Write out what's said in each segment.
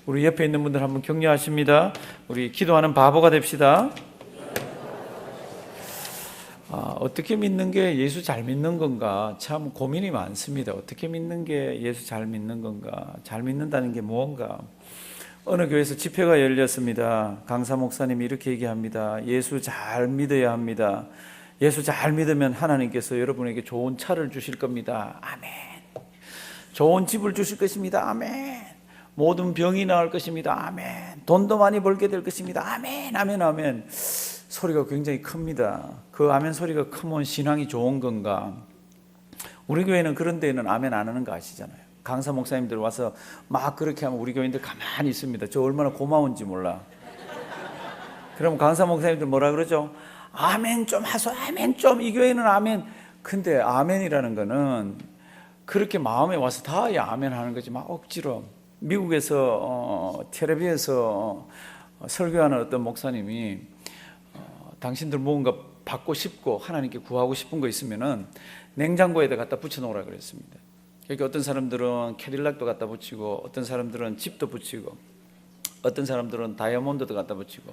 우리 옆에 있는 분들 한번 격려하십니다. 우리 기도하는 바보가 됩시다. 어떻게 믿는 게 예수 잘 믿는 건가 참 고민이 많습니다. 어떻게 믿는 게 예수 잘 믿는 건가, 잘 믿는다는 게 무언가. 어느 교회에서 집회가 열렸습니다. 강사 목사님이 이렇게 얘기합니다. 예수 잘 믿어야 합니다. 예수 잘 믿으면 하나님께서 여러분에게 좋은 차를 주실 겁니다. 아멘. 좋은 집을 주실 것입니다. 아멘. 모든 병이 나을 것입니다. 아멘. 돈도 많이 벌게 될 것입니다. 아멘. 아멘. 아멘. 소리가 굉장히 큽니다. 그 아멘 소리가 크면 신앙이 좋은 건가? 우리 교회는 그런 데는 아멘 안 하는 거 아시잖아요. 강사 목사님들 와서 막 그렇게 하면 우리 교인들 가만히 있습니다. 저 얼마나 고마운지 몰라. 그럼 강사 목사님들 뭐라 그러죠? 아멘 좀 하소. 아멘 좀. 이 교회는 아멘. 근데 아멘이라는 거는 그렇게 마음에 와서 다 아멘 하는 거지 막 억지로. 미국에서 텔레비에서 설교하는 어떤 목사님이 당신들 뭔가 받고 싶고 하나님께 구하고 싶은 거 있으면은 냉장고에다 갖다 붙여놓으라 그랬습니다. 그러니까 어떤 사람들은 캐딜락도 갖다 붙이고, 어떤 사람들은 집도 붙이고, 어떤 사람들은 다이아몬드도 갖다 붙이고,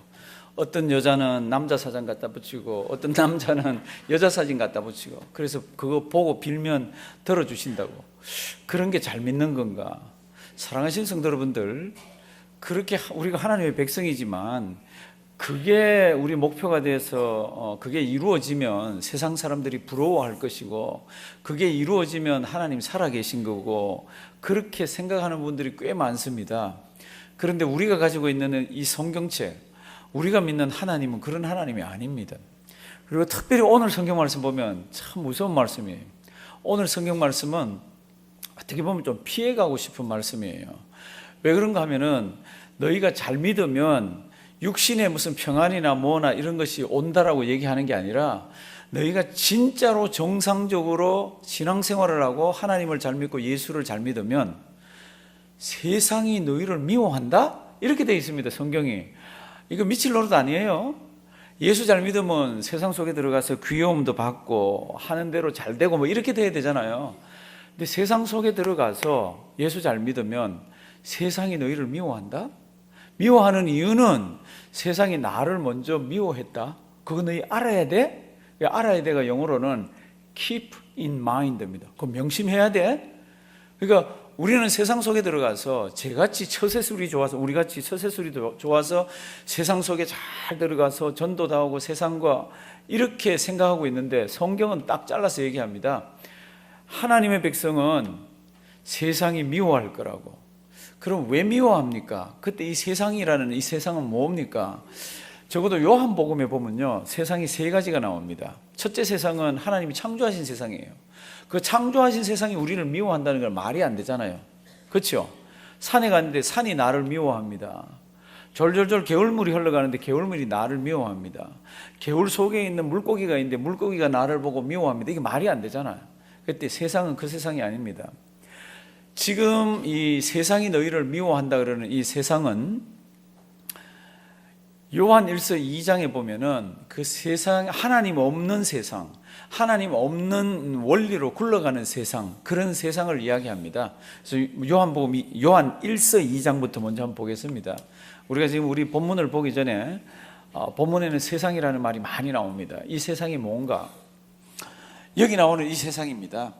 어떤 여자는 남자 사진 갖다 붙이고, 어떤 남자는 여자 사진 갖다 붙이고, 그래서 그거 보고 빌면 들어주신다고. 그런 게 잘 믿는 건가? 사랑하신 성도 여러분들, 그렇게 우리가 하나님의 백성이지만 그게 우리 목표가 돼서 그게 이루어지면 세상 사람들이 부러워할 것이고, 그게 이루어지면 하나님 살아계신 거고, 그렇게 생각하는 분들이 꽤 많습니다. 그런데 우리가 가지고 있는 이 성경책, 우리가 믿는 하나님은 그런 하나님이 아닙니다. 그리고 특별히 오늘 성경 말씀 보면 참 무서운 말씀이에요. 오늘 성경 말씀은 어떻게 보면 좀 피해가고 싶은 말씀이에요. 왜 그런가 하면은 너희가 잘 믿으면 육신에 무슨 평안이나 뭐나 이런 것이 온다라고 얘기하는 게 아니라, 너희가 진짜로 정상적으로 신앙생활을 하고 하나님을 잘 믿고 예수를 잘 믿으면 세상이 너희를 미워한다? 이렇게 되어 있습니다. 성경이. 이거 미칠 노릇 아니에요. 예수 잘 믿으면 세상 속에 들어가서 귀여움도 받고 하는 대로 잘 되고 뭐 이렇게 돼야 되잖아요. 근데 세상 속에 들어가서 예수 잘 믿으면 세상이 너희를 미워한다? 미워하는 이유는 세상이 나를 먼저 미워했다. 그거 너희 알아야 돼? 알아야 돼가 영어로는 keep in mind입니다. 그거 명심해야 돼. 그러니까 우리는 세상 속에 들어가서 제같이 처세술이 좋아서, 우리같이 처세술이 좋아서 세상 속에 잘 들어가서 전도 다 하고 세상과 이렇게 생각하고 있는데, 성경은 딱 잘라서 얘기합니다. 하나님의 백성은 세상이 미워할 거라고. 그럼 왜 미워합니까? 그때 이 세상이라는 이 세상은 뭡니까? 적어도 요한복음에 보면요, 세상이 세 가지가 나옵니다. 첫째 세상은 하나님이 창조하신 세상이에요. 그 창조하신 세상이 우리를 미워한다는 건 말이 안 되잖아요. 그렇죠? 산에 갔는데 산이 나를 미워합니다. 졸졸졸 개울물이 흘러가는데 개울물이 나를 미워합니다. 개울 속에 있는 물고기가 있는데 물고기가 나를 보고 미워합니다. 이게 말이 안 되잖아요. 그때 세상은 그 세상이 아닙니다. 지금 이 세상이 너희를 미워한다 그러는 이 세상은 요한 1서 2장에 보면은 그 세상, 하나님 없는 세상, 하나님 없는 원리로 굴러가는 세상, 그런 세상을 이야기합니다. 그래서 요한 1서 2장부터 먼저 한번 보겠습니다. 우리가 지금 우리 본문을 보기 전에 본문에는 세상이라는 말이 많이 나옵니다. 이 세상이 뭔가? 여기 나오는 이 세상입니다.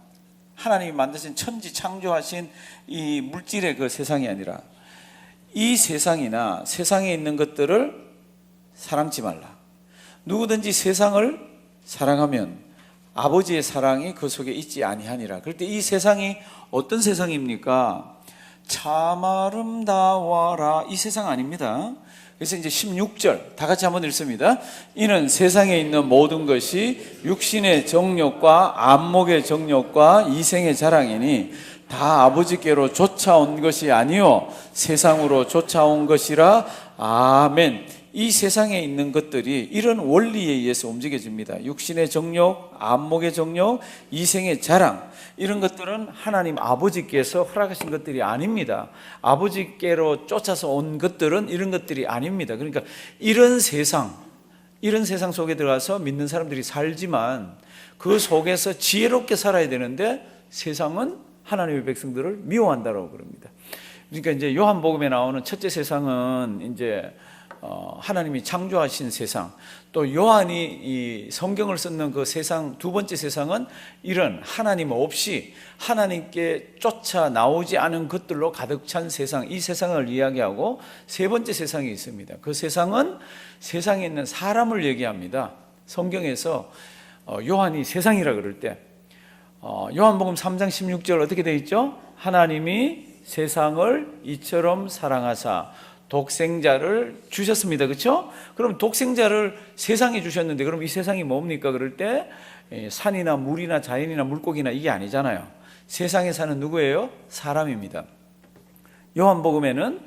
하나님이 만드신 천지 창조하신 이 물질의 그 세상이 아니라, 이 세상이나 세상에 있는 것들을 사랑치 말라. 누구든지 세상을 사랑하면 아버지의 사랑이 그 속에 있지 아니하니라. 그럴 때 이 세상이 어떤 세상입니까? 참 아름다워라, 이 세상 아닙니다. 그래서 이제 16절 다 같이 한번 읽습니다. 이는 세상에 있는 모든 것이 육신의 정욕과 안목의 정욕과 이생의 자랑이니 다 아버지께로 쫓아온 것이 아니요 세상으로 쫓아온 것이라. 아멘. 이 세상에 있는 것들이 이런 원리에 의해서 움직여집니다. 육신의 정욕, 안목의 정욕, 이생의 자랑, 이런 것들은 하나님 아버지께서 허락하신 것들이 아닙니다. 아버지께로 쫓아서 온 것들은 이런 것들이 아닙니다. 그러니까 이런 세상 속에 들어가서 믿는 사람들이 살지만 그 속에서 지혜롭게 살아야 되는데 세상은 하나님의 백성들을 미워한다고 그럽니다. 그러니까 이제 요한복음에 나오는 첫째 세상은 이제 하나님이 창조하신 세상, 또 요한이 이 성경을 쓰는 그 세상, 두 번째 세상은 이런 하나님 없이 하나님께 쫓아 나오지 않은 것들로 가득 찬 세상, 이 세상을 이야기하고, 세 번째 세상이 있습니다. 그 세상은 세상에 있는 사람을 얘기합니다. 성경에서 요한이 세상이라 그럴 때 요한복음 3장 16절 어떻게 되어 있죠? 하나님이 세상을 이처럼 사랑하사 독생자를 주셨습니다. 그렇죠? 그럼 독생자를 세상에 주셨는데 그럼 이 세상이 뭡니까? 그럴 때 산이나 물이나 자연이나 물고기나 이게 아니잖아요. 세상에 사는 누구예요? 사람입니다. 요한복음에는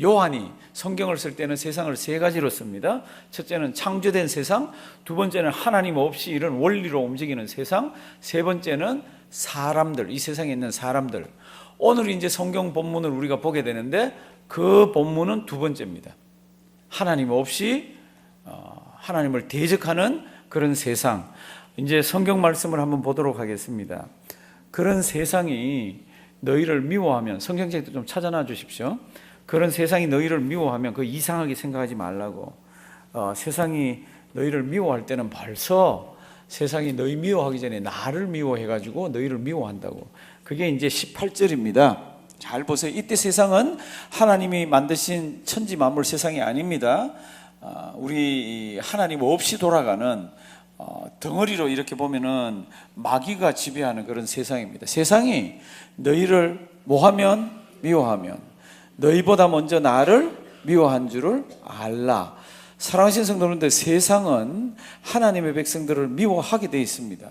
요한이 성경을 쓸 때는 세상을 세 가지로 씁니다. 첫째는 창조된 세상, 두 번째는 하나님 없이 이런 원리로 움직이는 세상, 세 번째는 사람들, 이 세상에 있는 사람들. 오늘 이제 성경 본문을 우리가 보게 되는데 그 본문은 두 번째입니다. 하나님 없이 하나님을 대적하는 그런 세상. 이제 성경 말씀을 한번 보도록 하겠습니다. 그런 세상이 너희를 미워하면, 성경책도 좀 찾아놔 주십시오. 그런 세상이 너희를 미워하면 그 이상하게 생각하지 말라고. 세상이 너희를 미워할 때는 벌써 세상이 너희 미워하기 전에 나를 미워해가지고 너희를 미워한다고. 그게 이제 18절입니다. 잘 보세요. 이때 세상은 하나님이 만드신 천지 만물 세상이 아닙니다. 우리 하나님 없이 돌아가는 덩어리로 이렇게 보면은 마귀가 지배하는 그런 세상입니다. 세상이 너희를 뭐하면? 미워하면 너희보다 먼저 나를 미워한 줄을 알라. 사랑하신 성도님들, 세상은 하나님의 백성들을 미워하게 되어 있습니다.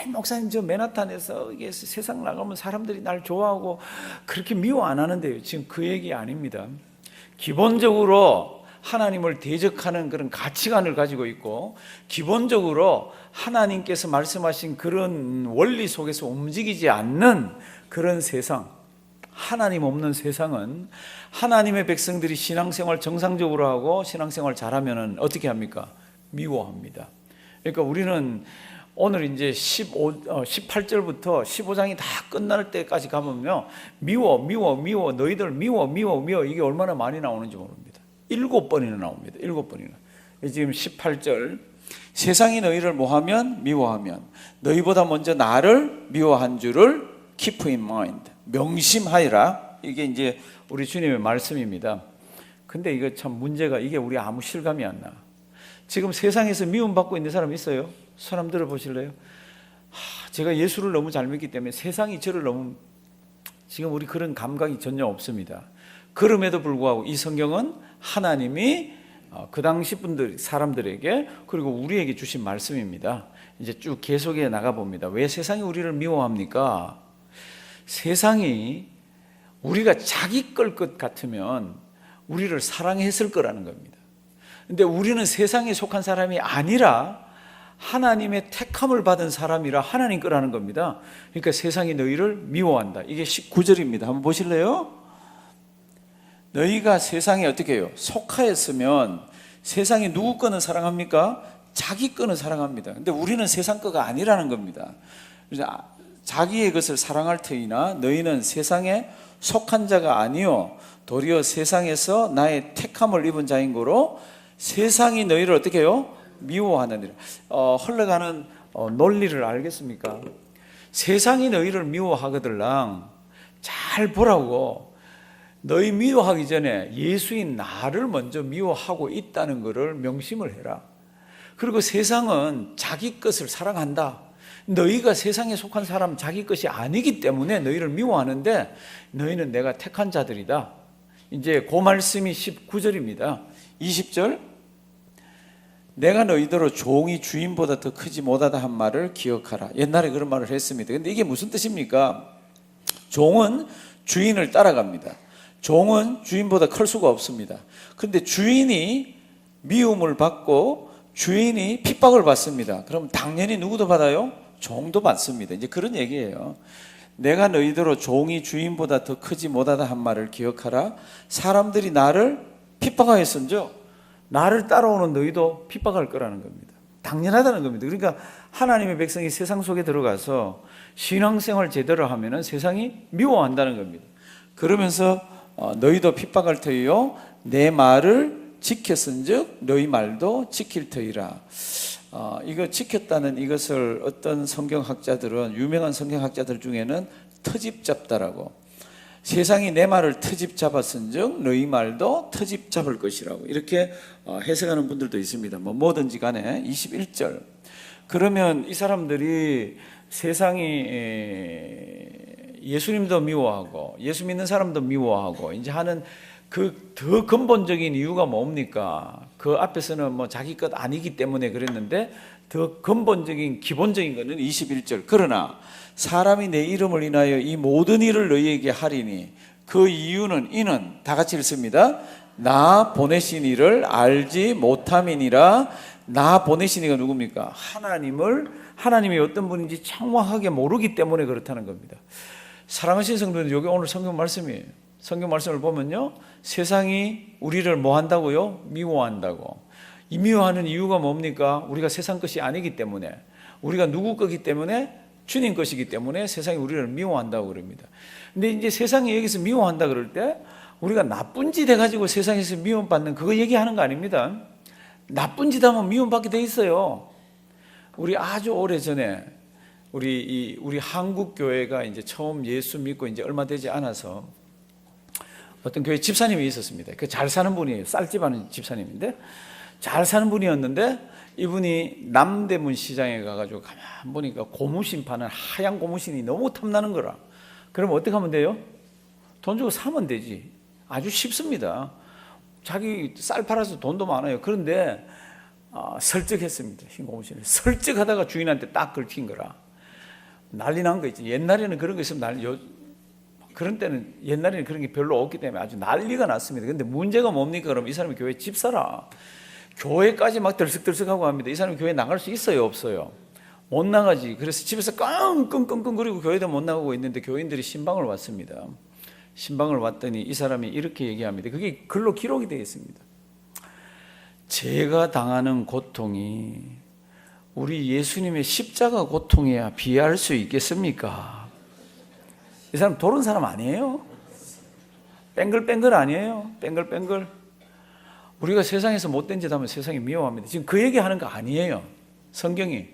목사님, 저 맨하탄에서 이게 세상 나가면 사람들이 날 좋아하고 그렇게 미워 안 하는데요. 지금 그 얘기 아닙니다. 기본적으로 하나님을 대적하는 그런 가치관을 가지고 있고, 기본적으로 하나님께서 말씀하신 그런 원리 속에서 움직이지 않는 그런 세상, 하나님 없는 세상은 하나님의 백성들이 신앙생활 정상적으로 하고 신앙생활 잘하면 어떻게 합니까? 미워합니다. 그러니까 우리는 오늘 이제 18절부터 15장이 다 끝날 때까지 가면요, 미워 너희들 미워 이게 얼마나 많이 나오는지 모릅니다. 7번이나 나옵니다. 7번이나. 지금 18절, 세상이 너희를 뭐하면? 미워하면 너희보다 먼저 나를 미워한 줄을 keep in mind, 명심하여라. 이게 이제 우리 주님의 말씀입니다. 근데 이거 참 문제가, 이게 우리 아무 실감이 안 나. 지금 세상에서 미움받고 있는 사람 있어요? 손 한번 들어보실래요? 제가 예수를 너무 잘 믿기 때문에 세상이 저를 너무, 지금 우리 그런 감각이 전혀 없습니다. 그럼에도 불구하고 이 성경은 하나님이 그 당시 사람들에게 그리고 우리에게 주신 말씀입니다. 이제 쭉 계속해 나가봅니다. 왜 세상이 우리를 미워합니까? 세상이 우리가 자기 걸 것 같으면 우리를 사랑했을 거라는 겁니다. 근데 우리는 세상에 속한 사람이 아니라 하나님의 택함을 받은 사람이라 하나님 거라는 겁니다. 그러니까 세상이 너희를 미워한다. 이게 19절입니다. 한번 보실래요? 너희가 세상에 어떻게 해요? 속하였으면 세상이 누구 거는 사랑합니까? 자기 거는 사랑합니다. 근데 우리는 세상 거가 아니라는 겁니다. 그래서 자기의 것을 사랑할 터이나 너희는 세상에 속한 자가 아니요 도리어 세상에서 나의 택함을 입은 자인 거로 세상이 너희를 어떻게 해요? 미워하느니라. 흘러가는 논리를 알겠습니까? 세상이 너희를 미워하거들랑 잘 보라고. 너희 미워하기 전에 예수인 나를 먼저 미워하고 있다는 것을 명심을 해라. 그리고 세상은 자기 것을 사랑한다. 너희가 세상에 속한 사람 자기 것이 아니기 때문에 너희를 미워하는데 너희는 내가 택한 자들이다. 이제 그 말씀이 19절입니다. 20절, 내가 너희더러 종이 주인보다 더 크지 못하다 한 말을 기억하라. 옛날에 그런 말을 했습니다. 근데 이게 무슨 뜻입니까? 종은 주인을 따라갑니다. 종은 주인보다 클 수가 없습니다. 그런데 주인이 미움을 받고 주인이 핍박을 받습니다. 그럼 당연히 누구도 받아요? 종도 받습니다. 이제 그런 얘기예요. 내가 너희더러 종이 주인보다 더 크지 못하다 한 말을 기억하라. 사람들이 나를 핍박하였은즉 나를 따라오는 너희도 핍박할 거라는 겁니다. 당연하다는 겁니다. 그러니까 하나님의 백성이 세상 속에 들어가서 신앙생활 제대로 하면은 세상이 미워한다는 겁니다. 그러면서 너희도 핍박할 터이요 내 말을 지켰은즉 너희 말도 지킬 터이라. 이거 지켰다는 이것을 어떤 성경학자들은, 유명한 성경학자들 중에는 터집 잡다라고, 세상이 내 말을 터집 잡았은즉 너희 말도 터집 잡을 것이라고 이렇게 해석하는 분들도 있습니다. 뭐든지 간에 21절. 그러면 이 사람들이 세상이 예수님도 미워하고 예수 믿는 사람도 미워하고 이제 하는 그 더 근본적인 이유가 뭡니까? 그 앞에서는 뭐 자기 것 아니기 때문에 그랬는데 더 근본적인 기본적인 것은 21절. 그러나 사람이 내 이름을 인하여 이 모든 일을 너희에게 하리니 그 이유는 이는 다 같이 읽습니다. 나 보내신 이를 알지 못함이니라. 나 보내신 이가 누굽니까? 하나님이 어떤 분인지 정확하게 모르기 때문에 그렇다는 겁니다. 사랑하신 성도들, 여기 오늘 성경 말씀이에요. 성경 말씀을 보면요, 세상이 우리를 뭐 한다고요? 미워한다고. 이 미워하는 이유가 뭡니까? 우리가 세상 것이 아니기 때문에, 우리가 누구 거기 때문에, 주님 것이기 때문에 세상이 우리를 미워한다고 그럽니다. 근데 이제 세상이 여기서 미워한다 그럴 때 우리가 나쁜 짓 해가지고 세상에서 미움받는 그거 얘기하는 거 아닙니다. 나쁜 짓 하면 미움받게 돼 있어요. 우리 아주 오래전에 우리 한국 교회가 이제 처음 예수 믿고 이제 얼마 되지 않아서 어떤 교회 집사님이 있었습니다. 그 잘 사는 분이에요. 쌀집 하는 집사님인데 잘 사는 분이었는데 이분이 남대문 시장에 가가지고 가만 보니까 고무신 파는 하얀 고무신이 너무 탐나는 거라. 그럼 어떻게 하면 돼요? 돈 주고 사면 되지. 아주 쉽습니다. 자기 쌀 팔아서 돈도 많아요. 그런데 설득했습니다. 흰 고무신을 설득하다가 주인한테 딱 긁힌 거라. 난리 난 거 있지. 옛날에는 그런 거 있으면 그런 때는 옛날에는 그런 게 별로 없기 때문에 아주 난리가 났습니다. 그런데 문제가 뭡니까? 그럼 이 사람이 교회 집사라. 교회까지 막 들썩들썩하고 합니다. 이 사람이 교회 나갈 수 있어요, 없어요? 못 나가지. 그래서 집에서 끙끙끙끙 그리고 교회도 못 나가고 있는데 교인들이 신방을 왔습니다. 신방을 왔더니 이 사람이 이렇게 얘기합니다. 그게 글로 기록이 되어 있습니다. 제가 당하는 고통이 우리 예수님의 십자가 고통에야 비할 수 있겠습니까? 이 사람 도른 사람 아니에요? 뺑글뺑글 아니에요? 뺑글뺑글. 우리가 세상에서 못된 짓 하면 세상이 미워합니다. 지금 그 얘기하는 거 아니에요. 성경이.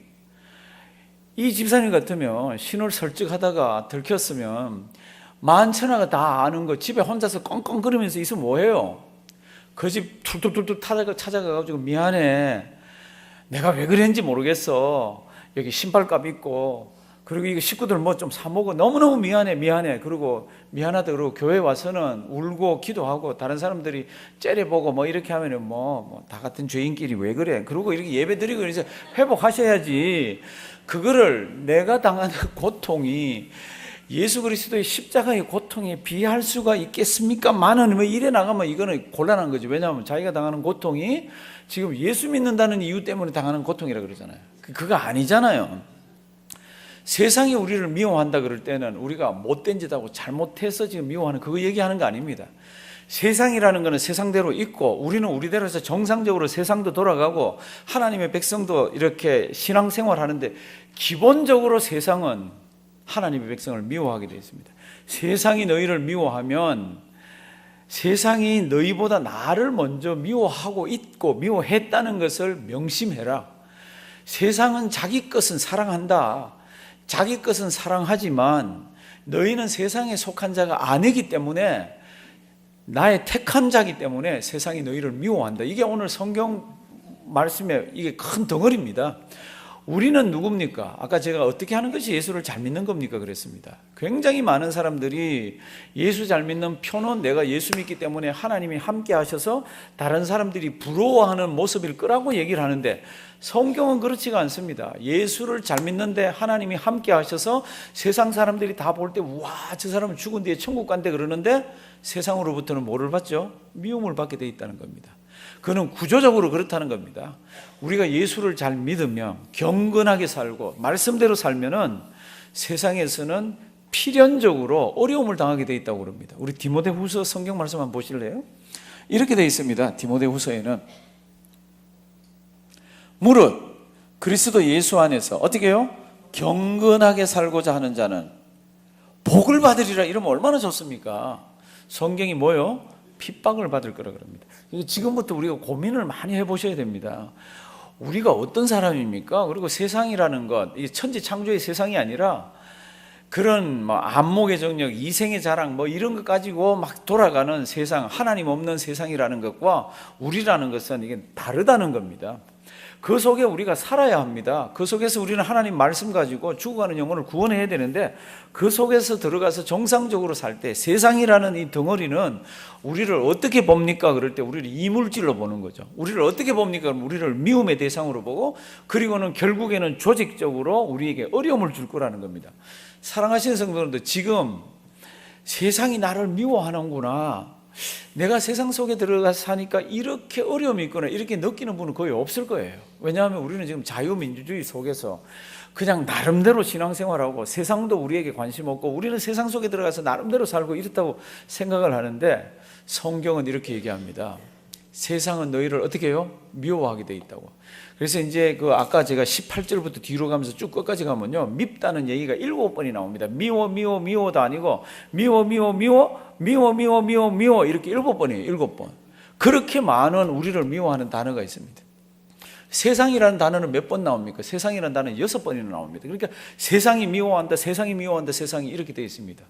이 집사님 같으면 신을 설득하다가 들켰으면 만천하가 다 아는 거 집에 혼자서 꽁꽁거리면서 있으면 뭐해요? 그 집 툴툴툴툴 찾아가가지고 미안해. 내가 왜 그랬는지 모르겠어. 여기 신발값 있고 그리고 이거 식구들 뭐 좀 사먹어. 너무너무 미안해. 그리고 미안하다 그러고 교회 와서는 울고 기도하고 다른 사람들이 째려보고 뭐 이렇게 하면은 뭐 다 같은 죄인끼리 왜 그래. 그리고 이렇게 예배 드리고 이제 회복하셔야지. 그거를 내가 당하는 고통이 예수 그리스도의 십자가의 고통에 비할 수가 있겠습니까? 많은 뭐 이래 나가면 이거는 곤란한 거죠. 왜냐하면 자기가 당하는 고통이 지금 예수 믿는다는 이유 때문에 당하는 고통이라 그러잖아요. 그거 아니잖아요. 세상이 우리를 미워한다 그럴 때는 우리가 못된 짓하고 잘못해서 지금 미워하는 그거 얘기하는 거 아닙니다. 세상이라는 거는 세상대로 있고 우리는 우리대로 해서 정상적으로 세상도 돌아가고 하나님의 백성도 이렇게 신앙생활 하는데 기본적으로 세상은 하나님의 백성을 미워하게 되어 있습니다. 세상이 너희를 미워하면 세상이 너희보다 나를 먼저 미워하고 있고 미워했다는 것을 명심해라. 세상은 자기 것은 사랑한다. 자기 것은 사랑하지만 너희는 세상에 속한 자가 아니기 때문에 나의 택한 자기 때문에 세상이 너희를 미워한다. 이게 오늘 성경 말씀의 이게 큰 덩어리입니다. 우리는 누굽니까? 아까 제가 어떻게 하는 것이 예수를 잘 믿는 겁니까? 그랬습니다. 굉장히 많은 사람들이 예수 잘 믿는 표는 내가 예수 믿기 때문에 하나님이 함께 하셔서 다른 사람들이 부러워하는 모습일 거라고 얘기를 하는데 성경은 그렇지가 않습니다. 예수를 잘 믿는데 하나님이 함께 하셔서 세상 사람들이 다 볼 때 와, 저 사람은 죽은 뒤에 천국 간대 그러는데 세상으로부터는 뭐를 받죠? 미움을 받게 돼 있다는 겁니다. 그는 구조적으로 그렇다는 겁니다. 우리가 예수를 잘 믿으면 경건하게 살고 말씀대로 살면은 세상에서는 필연적으로 어려움을 당하게 돼 있다고 그럽니다. 우리 디모데후서 성경 말씀 한번 보실래요? 이렇게 돼 있습니다. 디모데후서에는 무릇 그리스도 예수 안에서 어떻게 해요? 경건하게 살고자 하는 자는 복을 받으리라. 이러면 얼마나 좋습니까? 성경이 뭐요? 핍박을 받을 거라 그럽니다. 지금부터 우리가 고민을 많이 해보셔야 됩니다. 우리가 어떤 사람입니까? 그리고 세상이라는 것, 이게 천지 창조의 세상이 아니라 그런 뭐 안목의 정력, 이생의 자랑 뭐 이런 것 가지고 막 돌아가는 세상, 하나님 없는 세상이라는 것과 우리라는 것은 이게 다르다는 겁니다. 그 속에 우리가 살아야 합니다. 그 속에서 우리는 하나님 말씀 가지고 죽어가는 영혼을 구원해야 되는데 그 속에서 들어가서 정상적으로 살 때 세상이라는 이 덩어리는 우리를 어떻게 봅니까? 그럴 때 우리를 이물질로 보는 거죠. 우리를 어떻게 봅니까? 우리를 미움의 대상으로 보고 그리고는 결국에는 조직적으로 우리에게 어려움을 줄 거라는 겁니다. 사랑하시는 성도님들, 지금 세상이 나를 미워하는구나, 내가 세상 속에 들어가서 사니까 이렇게 어려움이 있구나, 이렇게 느끼는 분은 거의 없을 거예요. 왜냐하면 우리는 지금 자유민주주의 속에서 그냥 나름대로 신앙생활하고 세상도 우리에게 관심 없고 우리는 세상 속에 들어가서 나름대로 살고 이렇다고 생각을 하는데, 성경은 이렇게 얘기합니다. 세상은 너희를 어떻게 해요? 미워하게 돼 있다고. 그래서 이제 그 아까 제가 18절부터 뒤로 가면서 쭉 끝까지 가면요, 밉다는 얘기가 7번이 나옵니다. 미워 미워 미워도 아니고 미워 미워 미워 미워 미워 미워 미워 이렇게 7번이에요. 7번. 그렇게 많은 우리를 미워하는 단어가 있습니다. 세상이라는 단어는 몇 번 나옵니까? 세상이라는 단어는 6번이나 나옵니다. 그러니까 세상이 미워한다, 세상이 미워한다, 세상이 이렇게 되어 있습니다.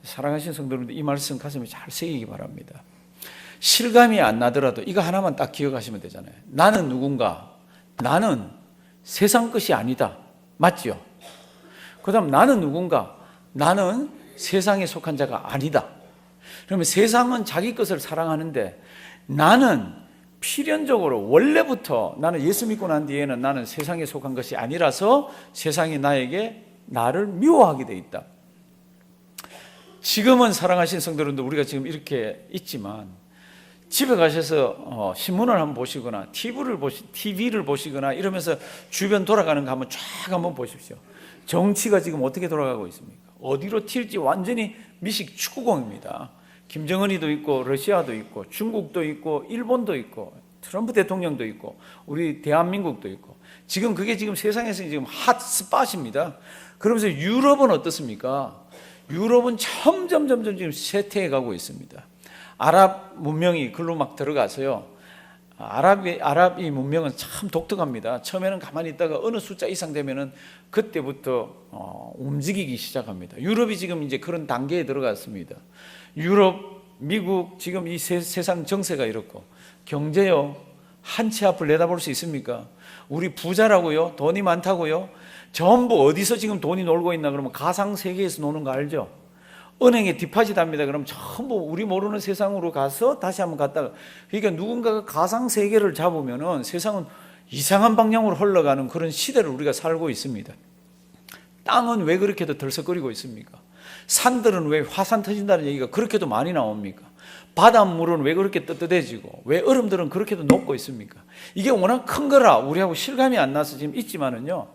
사랑하시는 성도님들, 이 말씀 가슴에 잘 새기기 바랍니다. 실감이 안 나더라도 이거 하나만 딱 기억하시면 되잖아요. 나는 누군가, 나는 세상 것이 아니다. 맞죠? 그 다음 나는 누군가, 나는 세상에 속한 자가 아니다. 그러면 세상은 자기 것을 사랑하는데 나는 필연적으로 원래부터 나는 예수 믿고 난 뒤에는 나는 세상에 속한 것이 아니라서 세상이 나를 미워하게 돼 있다. 지금은 사랑하신 성도들도 우리가 지금 이렇게 있지만 집에 가셔서 신문을 한번 보시거나 TV를 보시거나 이러면서 주변 돌아가는 거 한번 쫙 한번 보십시오. 정치가 지금 어떻게 돌아가고 있습니까? 어디로 튈지 완전히 미식 축구공입니다. 김정은이도 있고 러시아도 있고 중국도 있고 일본도 있고 트럼프 대통령도 있고 우리 대한민국도 있고 지금 그게 지금 세상에서 지금 핫스팟입니다. 그러면서 유럽은 어떻습니까? 유럽은 점점 지금 쇠퇴해 가고 있습니다. 아랍 문명이 글로 막 들어가서요. 아랍이 문명은 참 독특합니다. 처음에는 가만히 있다가 어느 숫자 이상 되면은 그때부터 움직이기 시작합니다. 유럽이 지금 이제 그런 단계에 들어갔습니다. 유럽, 미국 지금 이 세상 정세가 이렇고 경제요, 한 치 앞을 내다볼 수 있습니까? 우리 부자라고요, 돈이 많다고요. 전부 어디서 지금 돈이 놀고 있나 그러면 가상 세계에서 노는 거 알죠? 은행에 디파짓 합니다. 그럼 전부 우리 모르는 세상으로 가서 다시 한번 갔다가, 그러니까 누군가가 가상 세계를 잡으면은 세상은 이상한 방향으로 흘러가는 그런 시대를 우리가 살고 있습니다. 땅은 왜 그렇게도 들썩거리고 있습니까? 산들은 왜 화산 터진다는 얘기가 그렇게도 많이 나옵니까? 바닷물은 왜 그렇게 뜨뜻해지고 왜 얼음들은 그렇게도 녹고 있습니까? 이게 워낙 큰 거라 우리하고 실감이 안 나서 지금 있지만은요,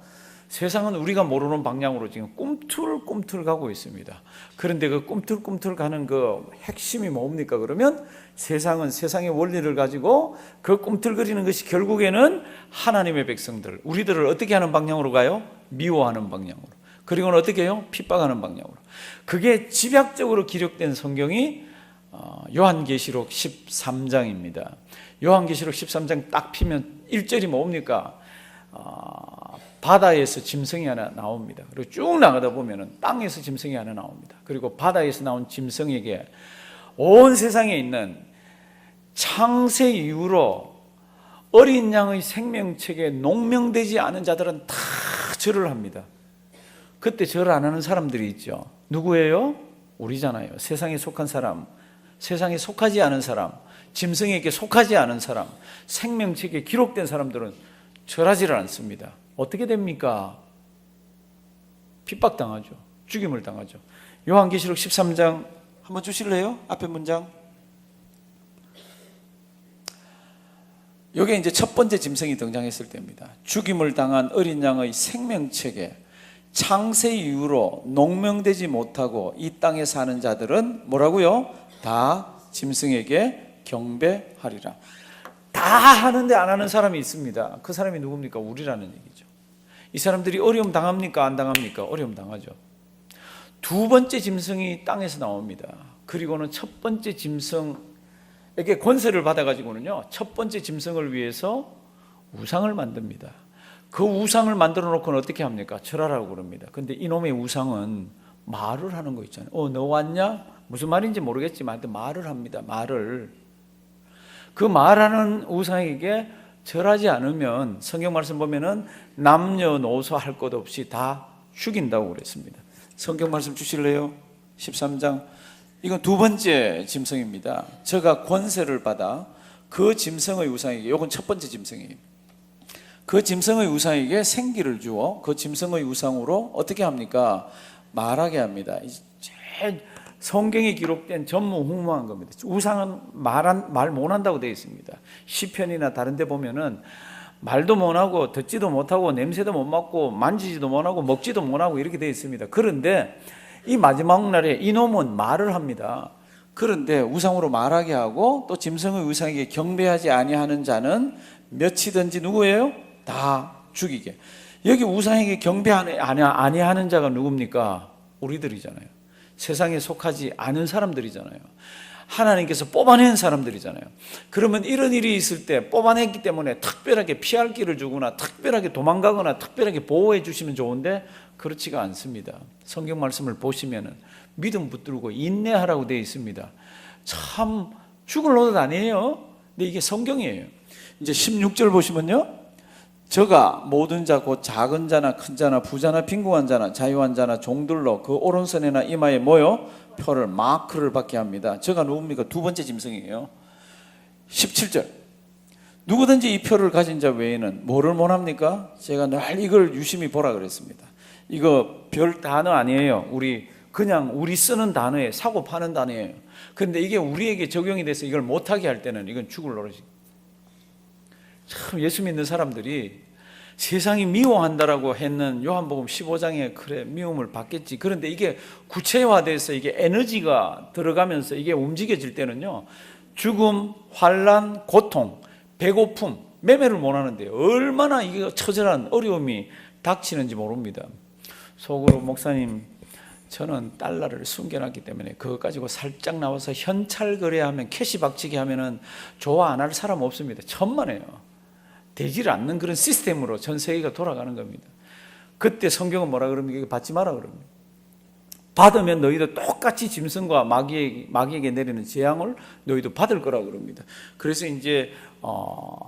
세상은 우리가 모르는 방향으로 지금 꿈틀꿈틀 가고 있습니다. 그런데 그 꿈틀꿈틀 가는 그 핵심이 뭡니까? 그러면 세상은 세상의 원리를 가지고 그 꿈틀거리는 것이 결국에는 하나님의 백성들, 우리들을 어떻게 하는 방향으로 가요? 미워하는 방향으로. 그리고는 어떻게 해요? 핍박하는 방향으로. 그게 집약적으로 기록된 성경이 요한계시록 13장입니다. 요한계시록 13장 딱 피면 1절이 뭡니까? 바다에서 짐승이 하나 나옵니다. 그리고 쭉 나가다 보면은 땅에서 짐승이 하나 나옵니다. 그리고 바다에서 나온 짐승에게 온 세상에 있는 창세 이후로 어린 양의 생명책에 농명되지 않은 자들은 다 절을 합니다. 그때 절 안 하는 사람들이 있죠. 누구예요? 우리잖아요. 세상에 속한 사람, 세상에 속하지 않은 사람, 짐승에게 속하지 않은 사람, 생명책에 기록된 사람들은 절하지를 않습니다. 어떻게 됩니까? 핍박당하죠. 죽임을 당하죠. 요한계시록 13장 한번 주실래요? 앞에 문장. 이게 이제 첫 번째 짐승이 등장했을 때입니다. 죽임을 당한 어린 양의 생명책에 창세 이후로 농명되지 못하고 이 땅에 사는 자들은 뭐라고요? 다 짐승에게 경배하리라. 다 하는데 안 하는 사람이 있습니다. 그 사람이 누굽니까? 우리라는 얘기죠. 이 사람들이 어려움 당합니까? 안 당합니까? 어려움 당하죠. 두 번째 짐승이 땅에서 나옵니다. 그리고는 첫 번째 짐승에게 권세를 받아가지고는요, 첫 번째 짐승을 위해서 우상을 만듭니다. 그 우상을 만들어 놓고는 어떻게 합니까? 절하라고 그럽니다. 근데 이놈의 우상은 말을 하는 거 있잖아요. 너 왔냐? 무슨 말인지 모르겠지만 말을 합니다. 말을. 그 말하는 우상에게 절하지 않으면 성경 말씀 보면은 남녀노소 할 것 없이 다 죽인다고 그랬습니다. 성경 말씀 주실래요? 13장. 이건 두 번째 짐승입니다. 저가 권세를 받아 그 짐승의 우상에게, 이건 첫 번째 짐승이에요. 그 짐승의 우상에게 생기를 주어 그 짐승의 우상으로 어떻게 합니까? 말하게 합니다. 제일 성경에 기록된 전무후무한 겁니다. 우상은 말 못한다고 되어 있습니다. 시편이나 다른 데 보면은 말도 못하고 듣지도 못하고 냄새도 못 맡고 만지지도 못하고 먹지도 못하고 이렇게 되어 있습니다. 그런데 이 마지막 날에 이놈은 말을 합니다. 그런데 우상으로 말하게 하고 또 짐승의 우상에게 경배하지 아니하는 자는 몇이든지 누구예요? 다 죽이게. 여기 우상에게 경배하지 아니하는 자가 누굽니까? 우리들이잖아요. 세상에 속하지 않은 사람들이잖아요. 하나님께서 뽑아낸 사람들이잖아요. 그러면 이런 일이 있을 때 뽑아냈기 때문에 특별하게 피할 길을 주거나 특별하게 도망가거나 특별하게 보호해 주시면 좋은데 그렇지가 않습니다. 성경 말씀을 보시면은 믿음 붙들고 인내하라고 되어 있습니다. 참 죽을 노릇 아니에요. 근데 이게 성경이에요. 이제 16절 보시면요, 저가 모든 자 곧 작은 자나 큰 자나 부자나 빈궁한 자나 자유한 자나 종들로 그 오른손이나 이마에 모여 표를 마크를 받게 합니다. 저가 누굽니까? 두 번째 짐승이에요. 17절. 누구든지 이 표를 가진 자 외에는 뭐를 못합니까? 제가 늘 이걸 유심히 보라 그랬습니다. 이거 별 단어 아니에요. 우리 쓰는 단어에 사고 파는 단어예요. 그런데 이게 우리에게 적용이 돼서 이걸 못하게 할 때는 이건 죽을 노릇이. 참 예수 믿는 사람들이 세상이 미워한다라고 했는 요한복음 15장에 그래 미움을 받겠지. 그런데 이게 구체화돼서 이게 에너지가 들어가면서 이게 움직여질 때는요, 죽음, 환난, 고통, 배고픔, 매매를 못 하는데 얼마나 이게 처절한 어려움이 닥치는지 모릅니다. 속으로 목사님, 저는 달러를 숨겨놨기 때문에 그거 가지고 살짝 나와서 현찰 거래하면 캐시 박치기 하면은 좋아 안 할 사람 없습니다. 천만에요. 되질 않는 그런 시스템으로 전 세계가 돌아가는 겁니다. 그때 성경은 뭐라 그럽니까? 이거 받지 마라 그럽니다. 받으면 너희도 똑같이 짐승과 마귀에게 내리는 재앙을 너희도 받을 거라고 그럽니다. 그래서 이제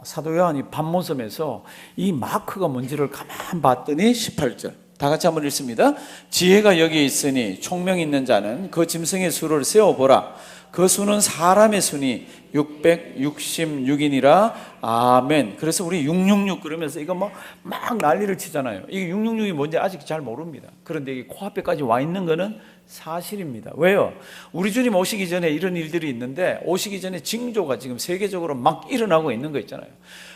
사도 요한이 밤모섬에서 이 마크가 뭔지를 가만 봤더니 18절 다 같이 한번 읽습니다. 지혜가 여기 있으니 총명 있는 자는 그 짐승의 수를 세어보라. 그 수는 사람의 수니 666이니라. 아멘. 그래서 우리 666 그러면서 이거 막 난리를 치잖아요. 이게 666이 뭔지 아직 잘 모릅니다. 그런데 이게 코앞에까지 와 있는 거는 사실입니다. 왜요? 우리 주님 오시기 전에 이런 일들이 있는데 오시기 전에 징조가 지금 세계적으로 막 일어나고 있는 거 있잖아요.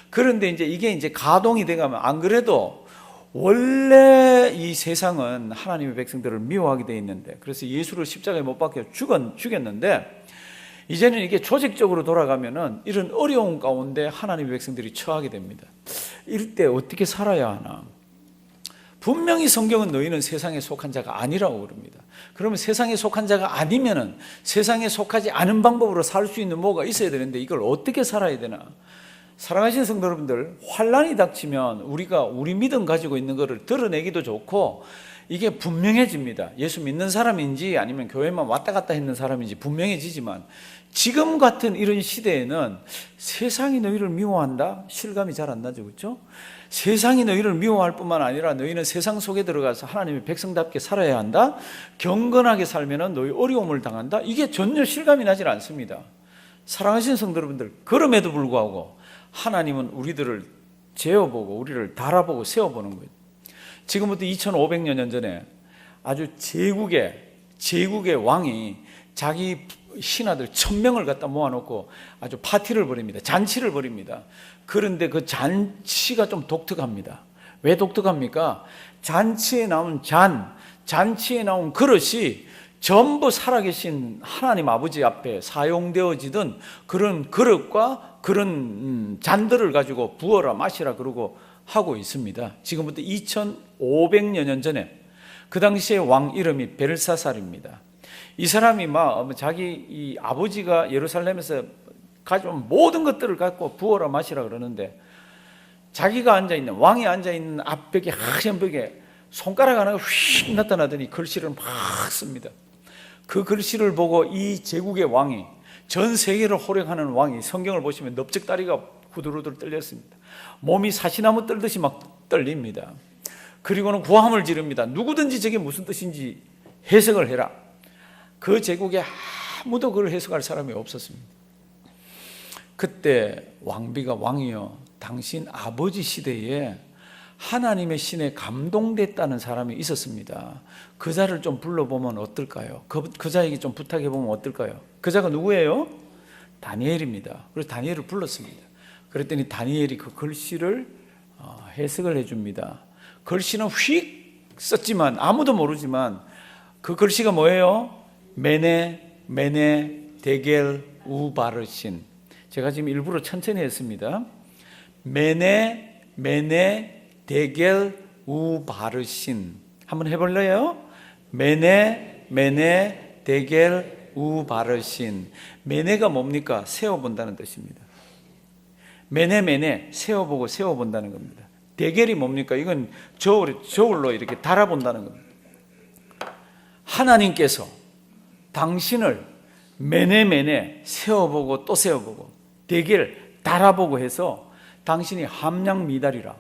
그런데 이게 가동이 돼가면, 안 그래도 원래 이 세상은 하나님의 백성들을 미워하게 돼 있는데, 그래서 예수를 십자가에 못 박혀 죽였는데, 이제는 이게 조직적으로 돌아가면은 이런 어려운 가운데 하나님의 백성들이 처하게 됩니다. 이럴 때 어떻게 살아야 하나? 분명히 성경은 너희는 세상에 속한 자가 아니라고 그럽니다. 그러면 세상에 속한 자가 아니면은 세상에 속하지 않은 방법으로 살 수 있는 뭐가 있어야 되는데 이걸 어떻게 살아야 되나? 사랑하시는 성도 여러분들, 환난이 닥치면 우리가 우리 믿음 가지고 있는 것을 드러내기도 좋고 이게 분명해집니다. 예수 믿는 사람인지 아니면 교회만 왔다 갔다 했는 사람인지 분명해지지만, 지금 같은 이런 시대에는 세상이 너희를 미워한다? 실감이 잘 안 나죠, 그렇죠? 세상이 너희를 미워할 뿐만 아니라 너희는 세상 속에 들어가서 하나님의 백성답게 살아야 한다? 경건하게 살면 너희 어려움을 당한다? 이게 전혀 실감이 나질 않습니다. 사랑하시는 성도 여러분들, 그럼에도 불구하고 하나님은 우리들을 재어보고 우리를 달아보고 세워보는 거예요. 지금부터 2500여 년 전에 아주 제국의 왕이 자기 신하들 1000명을 갖다 모아놓고 아주 파티를 벌입니다. 잔치를 벌입니다. 그런데 그 잔치가 좀 독특합니다. 왜 독특합니까? 잔치에 나온 잔치에 나온 그릇이 전부 살아계신 하나님 아버지 앞에 사용되어지던 그런 그릇과 그런 잔들을 가지고 부어라 마시라 그러고 하고 있습니다. 지금부터 2500여 년 전에 그 당시의 왕 이름이 벨사살입니다. 이 사람이 막 자기 이 아버지가 예루살렘에서 가져온 모든 것들을 갖고 부어라 마시라 그러는데, 자기가 앉아있는, 왕이 앉아있는 앞벽에, 하얀 벽에 손가락 하나가 휙 나타나더니 글씨를 막 씁니다. 그 글씨를 보고 이 제국의 왕이, 전 세계를 호령하는 왕이, 성경을 보시면 넓적다리가 후들후들 떨렸습니다. 몸이 사시나무 떨듯이 막 떨립니다. 그리고는 구함을 지릅니다. 누구든지 저게 무슨 뜻인지 해석을 해라. 그 제국에 아무도 그걸 해석할 사람이 없었습니다. 그때 왕비가, 왕이여, 당신 아버지 시대에 하나님의 신에 감동됐다는 사람이 있었습니다. 그 자를 좀 불러보면 어떨까요? 그 자에게 좀 부탁해보면 어떨까요? 그 자가 누구예요? 다니엘입니다. 그래서 다니엘을 불렀습니다. 그랬더니 다니엘이 그 글씨를 해석을 해줍니다. 글씨는 휙 썼지만 아무도 모르지만 그 글씨가 뭐예요? 메네 데겔 우바르신. 제가 지금 일부러 천천히 했습니다. 메네 데겔 우바르신. 한번 해볼래요? 메네 데겔 우바르신. 메네가 뭡니까? 세워본다는 뜻입니다. 메네 세워보고 세워본다는 겁니다. 데겔이 뭡니까? 이건 저울로 이렇게 달아본다는 겁니다. 하나님께서 당신을 메네 세워보고 또 세워보고 데겔 달아보고 해서 당신이 함량미달이라.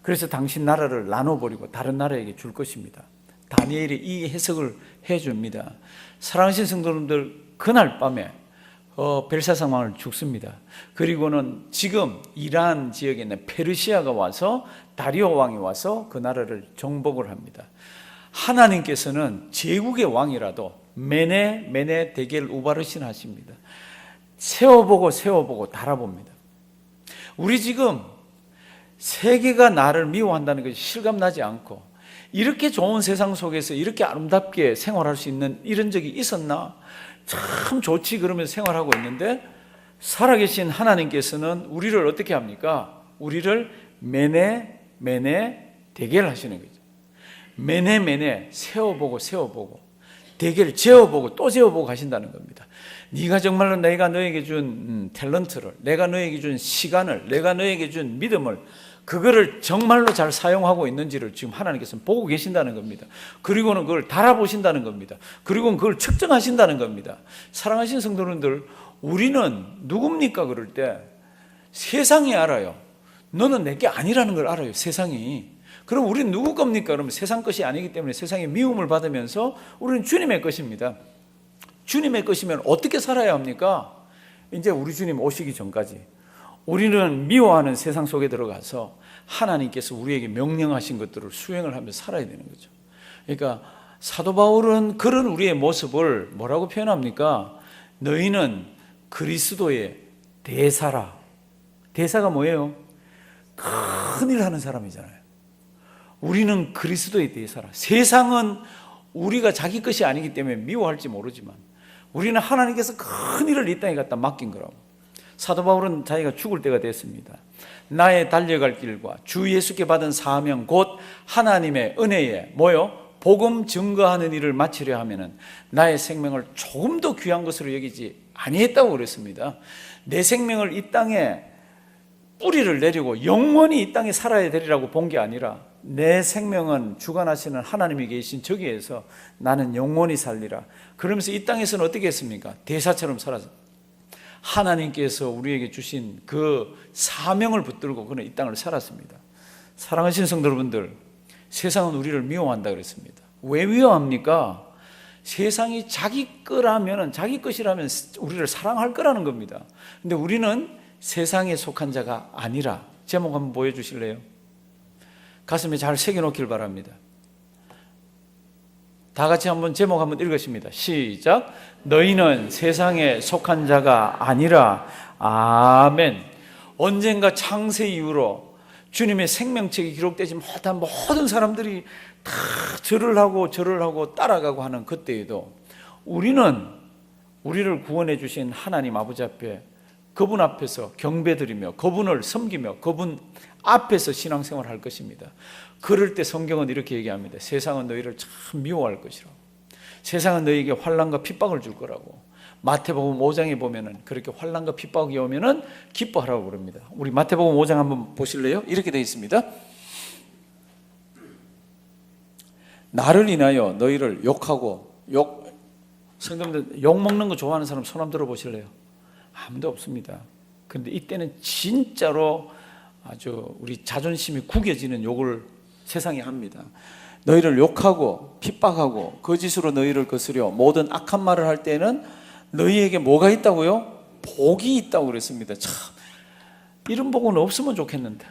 그래서 당신 나라를 나눠버리고 다른 나라에게 줄 것입니다. 다니엘이 이 해석을 해줍니다. 사랑하신 성도님들, 그날 밤에 벨사살 왕을 죽습니다. 그리고는 지금 이란 지역에 있는 페르시아가 와서, 다리오 왕이 와서 그 나라를 정복을 합니다. 하나님께서는 제국의 왕이라도 메네 데겔 우바르신 하십니다. 세워보고 달아봅니다. 우리 지금 세계가 나를 미워한다는 것이 실감나지 않고, 이렇게 좋은 세상 속에서 이렇게 아름답게 생활할 수 있는 이런 적이 있었나? 참 좋지 그러면서 생활하고 있는데, 살아계신 하나님께서는 우리를 어떻게 합니까? 우리를 메네 데겔 하시는 거죠. 메네 세워보고 데겔 재어보고 또 재어보고 하신다는 겁니다. 네가 정말로 내가 너에게 준 탤런트를, 내가 너에게 준 시간을, 내가 너에게 준 믿음을, 그거를 정말로 잘 사용하고 있는지를 지금 하나님께서는 보고 계신다는 겁니다. 그리고는 그걸 달아보신다는 겁니다. 그리고는 그걸 측정하신다는 겁니다. 사랑하신 성도님들, 우리는 누굽니까? 그럴 때 세상이 알아요. 너는 내게 아니라는 걸 알아요, 세상이. 그럼 우리는 누구 겁니까? 그러면 세상 것이 아니기 때문에 세상의 미움을 받으면서 우리는 주님의 것입니다. 주님의 것이면 어떻게 살아야 합니까? 이제 우리 주님 오시기 전까지 우리는 미워하는 세상 속에 들어가서 하나님께서 우리에게 명령하신 것들을 수행을 하면서 살아야 되는 거죠. 그러니까 사도 바울은 그런 우리의 모습을 뭐라고 표현합니까? 너희는 그리스도의 대사라. 대사가 뭐예요? 큰일 하는 사람이잖아요. 우리는 그리스도의 대사라. 세상은 우리가 자기 것이 아니기 때문에 미워할지 모르지만 우리는 하나님께서 큰 일을 이 땅에 갖다 맡긴 거라고. 사도 바울은 자기가 죽을 때가 됐습니다. 나의 달려갈 길과 주 예수께 받은 사명 곧 하나님의 은혜에 뭐요? 복음 증거하는 일을 마치려 하면은 나의 생명을 조금 더 귀한 것으로 여기지 아니했다고 그랬습니다. 내 생명을 이 땅에 뿌리를 내리고 영원히 이 땅에 살아야 되리라고 본 게 아니라 내 생명은 주관하시는 하나님이 계신 저기에서 나는 영원히 살리라. 그러면서 이 땅에서는 어떻게 했습니까? 대사처럼 살아서 하나님께서 우리에게 주신 그 사명을 붙들고 그는 이 땅을 살았습니다. 사랑하시는 성도 여러분들, 세상은 우리를 미워한다 그랬습니다. 왜 미워합니까? 세상이 자기 거라면, 자기 것이라면 우리를 사랑할 거라는 겁니다. 근데 우리는 세상에 속한 자가 아니라. 제목 한번 보여주실래요? 가슴에 잘 새겨놓길 바랍니다. 다 같이 한번 제목 한번 읽으십니다. 시작. 너희는 세상에 속한 자가 아니라. 아멘. 언젠가 창세 이후로 주님의 생명책이 기록되지 못한 모든 사람들이 다 절을 하고 따라가고 하는 그때에도 우리는 우리를 구원해 주신 하나님 아버지 앞에, 그분 앞에서 경배드리며 그분을 섬기며 그분 앞에서 신앙생활을 할 것입니다. 그럴 때 성경은 이렇게 얘기합니다. 세상은 너희를 참 미워할 것이라고. 세상은 너희에게 환난과 핍박을 줄 거라고. 마태복음 5장에 보면은 그렇게 환난과 핍박이 오면은 기뻐하라고 그럽니다. 우리 마태복음 5장 한번 보실래요? 이렇게 되어 있습니다. 나를 인하여 너희를 욕하고 성도님들 욕 먹는 거 좋아하는 사람 손 한번 들어 보실래요? 아무도 없습니다. 그런데 이때는 진짜로 아주 우리 자존심이 구겨지는 욕을 세상이 합니다. 너희를 욕하고 핍박하고 거짓으로 너희를 거스려 모든 악한 말을 할 때는 너희에게 뭐가 있다고요? 복이 있다고 그랬습니다. 참 이런 복은 없으면 좋겠는데,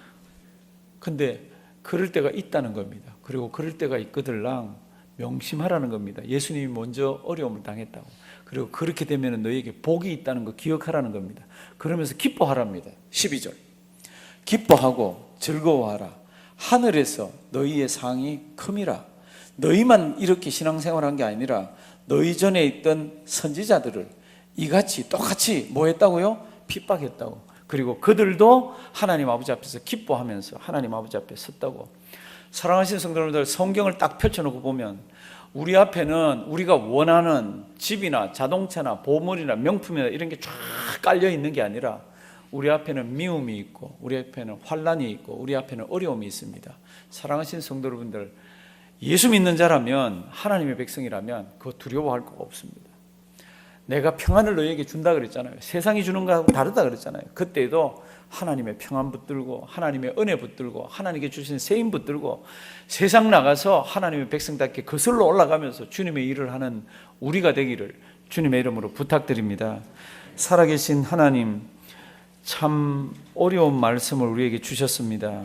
근데 그럴 때가 있다는 겁니다. 그리고 그럴 때가 있거들랑 명심하라는 겁니다. 예수님이 먼저 어려움을 당했다고. 그리고 그렇게 되면 너희에게 복이 있다는 거 기억하라는 겁니다. 그러면서 기뻐하랍니다. 12절 기뻐하고 즐거워하라. 하늘에서 너희의 상이 큼이라. 너희만 이렇게 신앙생활한 게 아니라 너희 전에 있던 선지자들을 이같이 똑같이 뭐 했다고요? 핍박했다고. 그리고 그들도 하나님 아버지 앞에서 기뻐하면서 하나님 아버지 앞에 섰다고. 사랑하시는 성도 여러분들, 성경을 딱 펼쳐놓고 보면 우리 앞에는 우리가 원하는 집이나 자동차나 보물이나 명품이나 이런 게 쫙 깔려 있는 게 아니라 우리 앞에는 미움이 있고 우리 앞에는 환난이 있고 우리 앞에는 어려움이 있습니다. 사랑하시는 성도 여러분들, 예수 믿는 자라면, 하나님의 백성이라면 그거 두려워할 거 없습니다. 내가 평안을 너희에게 준다 그랬잖아요. 세상이 주는 거하고 다르다 그랬잖아요. 그때도 하나님의 평안 붙들고 하나님의 은혜 붙들고 하나님께 주신 세임 붙들고 세상 나가서 하나님의 백성답게 거슬러 올라가면서 주님의 일을 하는 우리가 되기를 주님의 이름으로 부탁드립니다. 살아계신 하나님, 참 어려운 말씀을 우리에게 주셨습니다.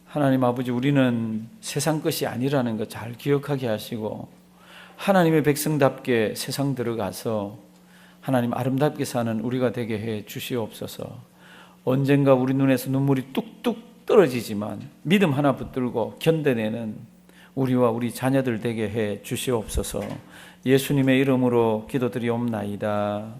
하나님 아버지, 우리는 세상 것이 아니라는 것 잘 기억하게 하시고 하나님의 백성답게 세상 들어가서 하나님 아름답게 사는 우리가 되게 해 주시옵소서. 언젠가 우리 눈에서 눈물이 뚝뚝 떨어지지만 믿음 하나 붙들고 견뎌내는 우리와 우리 자녀들 되게 해 주시옵소서. 예수님의 이름으로 기도드리옵나이다.